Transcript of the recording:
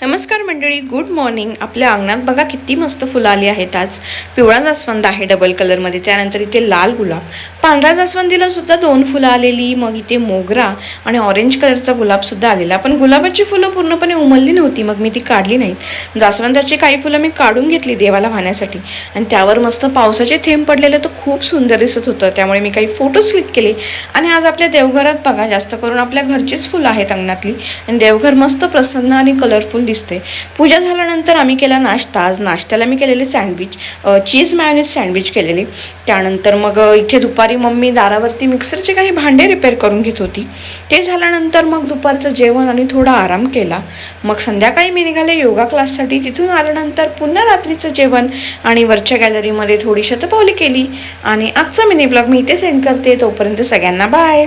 नमस्कार मंडळी, good morning. आपल्या अंगणात बघा किती मस्त फुलं आली आहेत. आज पिवळा जास्वंद आहे डबल कलरमध्ये, त्यानंतर इथे लाल गुलाब, पांढऱ्या जास्वंदीला सुद्धा 2 फुलं आलेली, मग इथे मोगरा आणि ऑरेंज कलरचा गुलाब सुद्धा आलेला. पण गुलाबाची फुलं पूर्णपणे उमलली नव्हती, मग मी ती काढली नाहीत. जास्वंदाची काही फुलं मी काढून घेतली देवाला वाहण्यासाठी आणि त्यावर मस्त पावसाचे थेंब पडलेले तर खूप सुंदर दिसत होतं. त्यामुळे मी काही फोटोज क्लिक केले आणि आज आपल्या देवघरात बघा जास्त करून आपल्या घरचीच फुलं आहेत अंगणातली आणि देवघर मस्त प्रसन्न आणि कलरफुल दिसते. पूजा झाल्यानंतर आम्ही केला नाश्ता. आज नाश्त्याला मी केलेले सँडविच, चीज मायोनीज सँडविच केलेले. त्यानंतर मग इथे दुपारी मम्मी दारावरती मिक्सरचे काही भांडे रिपेअर करून घेत होती. ते झाल्यानंतर मग दुपारचं जेवण आणि थोडा आराम केला. मग संध्याकाळी मी निघाले योगा क्लाससाठी. तिथून आल्यानंतर पुन्हा रात्रीचं जेवण आणि वरच्या गॅलरीमध्ये थोडी शतपावली केली. आणि आजचा मिनी ब्लॉग मी इथे सेंड करते. तोपर्यंत सगळ्यांना बाय.